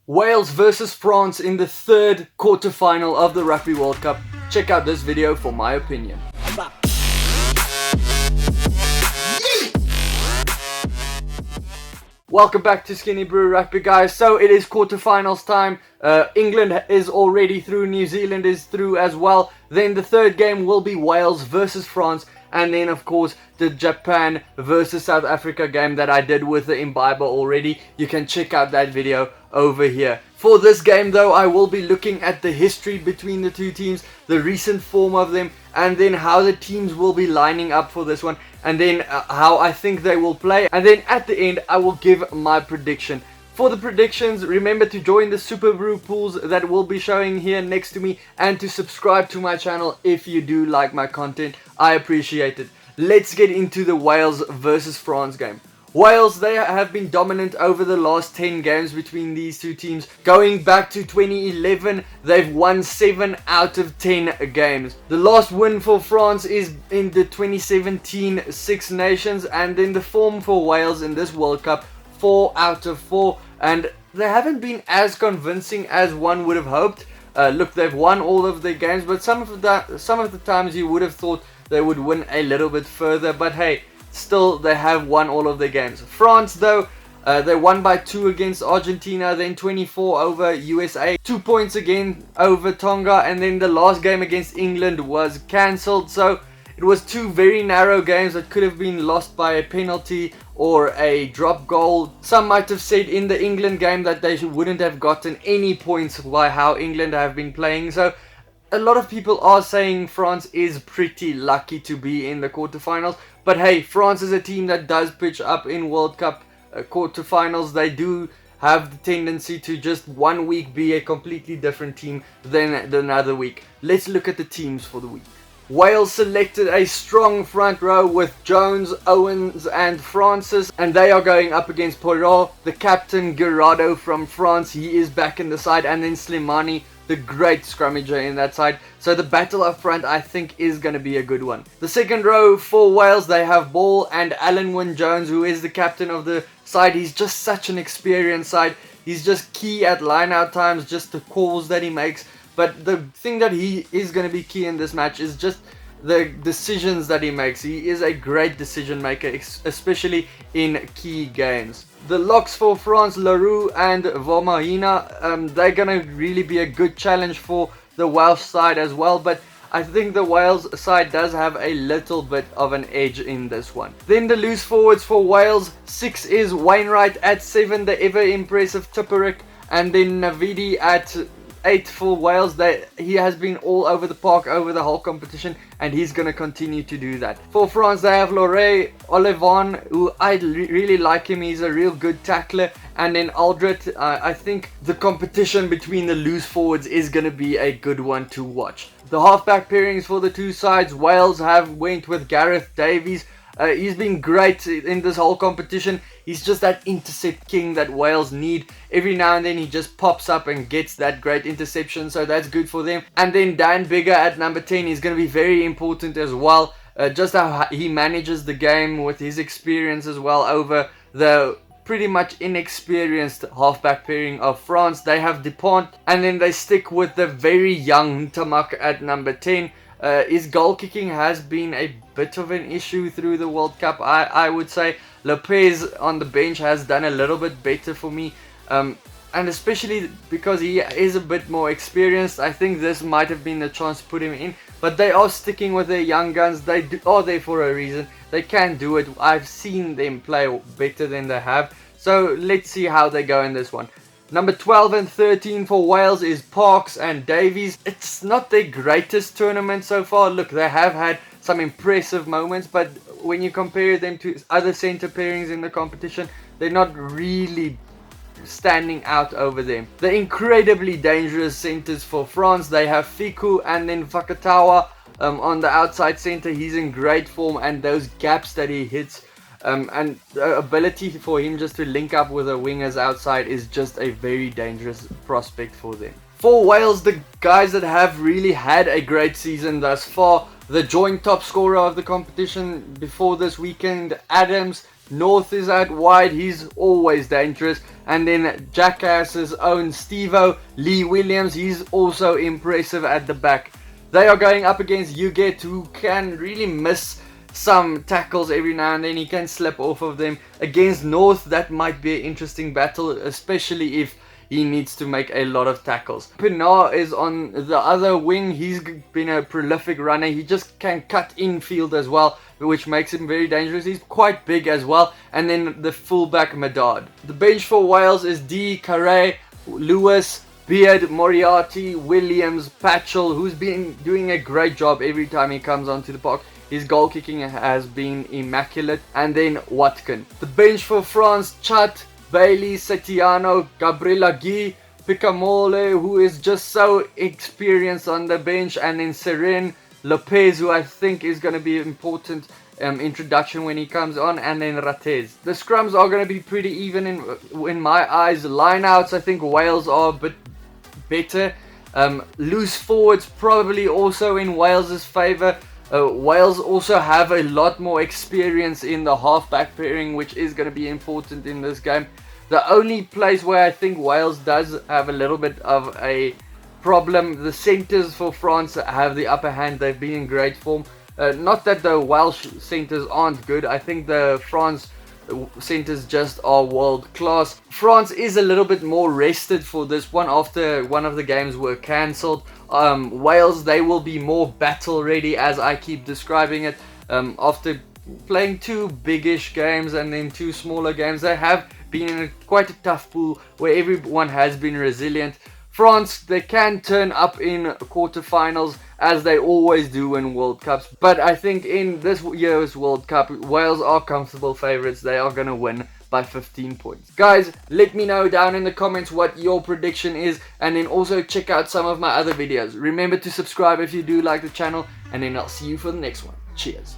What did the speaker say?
Wales versus France in the third quarterfinal of the Rugby World Cup. Check out this video for my opinion. Welcome back to SkinnyBru Rugby, guys. So it is quarterfinals time. England is already through, New Zealand is through as well. Then the third game will be Wales versus France. And then, of course, the Japan versus South Africa game that I did with the Imbiber already. You can check out that video over here. For this game, though, I will be looking at the history between the two teams, the recent form of them, and then how the teams will be lining up for this one, and then how I think they will play. And then at the end, I will give my prediction. For the predictions, remember to join the SkinnyBru pools that will be showing here next to me, and to subscribe to my channel if you do like my content. I appreciate it. Let's get into the Wales versus France game. Wales, they have been dominant over the last 10 games between these two teams. Going back to 2011, they've won 7 out of 10 games. The last win for France is in the 2017 Six Nations, and then the form for Wales in this World Cup, 4 out of 4, and they haven't been as convincing as one would have hoped. Look, they've won all of their games, but some of the times you would have thought they would win a little bit further, but hey, still they have won all of their games. France, though, they won by 2 against Argentina, then 24 over USA, 2 points again over Tonga, and then the last game against England was cancelled. So it was 2 very narrow games that could have been lost by a penalty or a drop goal. Some might have said in the England game that they wouldn't have gotten any points by how England have been playing. So a lot of people are saying France is pretty lucky to be in the quarterfinals. But hey, France is a team that does pitch up in World Cup quarterfinals. They do have the tendency to just one week be a completely different team than another week. Let's look at the teams for the week. Wales selected a strong front row with Jones, Owens and Francis, and they are going up against Poirot, the captain, Gerardo from France, he is back in the side, and then Slimani, the great scrummager in that side. So the battle up front, I think, is going to be a good one. The second row for Wales, they have Ball and Alan Wynne-Jones, who is the captain of the side. He's just such an experienced side. He's just key at line-out times, just the calls that he makes. But the thing that he is going to be key in this match is just the decisions that he makes. He is a great decision maker, especially in key games. The locks for France, Leroux and Vermaelen, they're going to really be a good challenge for the Welsh side as well. But I think the Wales side does have a little bit of an edge in this one. Then the loose forwards for Wales, 6 is Wainwright, at 7 the ever impressive Tipuric, and then Navidi at 8 for Wales. He has been all over the park over the whole competition, and he's going to continue to do that. For France, they have Laurent Olivon, who I really like him. He's a real good tackler. And then Aldred, I think the competition between the loose forwards is going to be a good one to watch. The halfback pairings for the two sides, Wales have went with Gareth Davies. He's been great in this whole competition. He's just that intercept king that Wales need. Every now and then he just pops up and gets that great interception, so that's good for them. And then Dan Biggar at number 10 is going to be very important as well. Just how he manages the game with his experience as well over the pretty much inexperienced halfback pairing of France. They have Dupont, and then they stick with the very young Ntamak at number 10. His goal kicking has been a bit of an issue through the World Cup, I would say. Lopez on the bench has done a little bit better for me, and especially because he is a bit more experienced. I think this might have been the chance to put him in, but they are sticking with their young guns. They are there for a reason. They can do it. I've seen them play better than they have, so let's see how they go in this one. Number 12 and 13 for Wales is Parks and Davies. It's not their greatest tournament so far. Look, they have had some impressive moments, but when you compare them to other centre pairings in the competition, they're not really standing out over them. The incredibly dangerous centres for France, they have Fiku and then Fakatawa on the outside centre. He's in great form, and those gaps that he hits, and the ability for him just to link up with the wingers outside is just a very dangerous prospect for them. For Wales, the guys that have really had a great season thus far, the joint top scorer of the competition before this weekend, Adams, North is out wide, he's always dangerous. And then Jackass's own Stevo, Lee Williams, he's also impressive at the back. They are going up against Uget, who can really miss some tackles every now and then. He can slip off of them. Against North, that might be an interesting battle, especially if he needs to make a lot of tackles. Pinar is on the other wing. He's been a prolific runner. He just can cut infield as well, which makes him very dangerous. He's quite big as well. And then the fullback Medard. The bench for Wales is D, Carey, Lewis, Beard, Moriarty, Williams, Patchell, who's been doing a great job every time he comes onto the park. His goal kicking has been immaculate. And then Watkin. The bench for France, Chat, Bailey, Setiano, Gabriela Guy, Picamole, who is just so experienced on the bench, and then Seren, Lopez, who I think is going to be an important introduction when he comes on, and then Ratez. The scrums are going to be pretty even in my eyes. Lineouts, I think Wales are a bit better. Loose forwards probably also in Wales's favour. Wales also have a lot more experience in the half-back pairing, which is going to be important in this game. The only place where I think Wales does have a little bit of a problem, the centres for France have the upper hand. They've been in great form. Not that the Welsh centres aren't good. I think the France centres just are world class. France is a little bit more rested for this one after one of the games were cancelled. Wales, they will be more battle ready, as I keep describing it. After playing 2 biggish games and then 2 smaller games, they have been in quite a tough pool where everyone has been resilient. France, they can turn up in quarterfinals as they always do in World Cups, but I think in this year's World Cup, Wales are comfortable favourites. They are going to win by 15 points. Guys, let me know down in the comments what your prediction is, and then also check out some of my other videos. Remember to subscribe if you do like the channel, and then I'll see you for the next one. Cheers.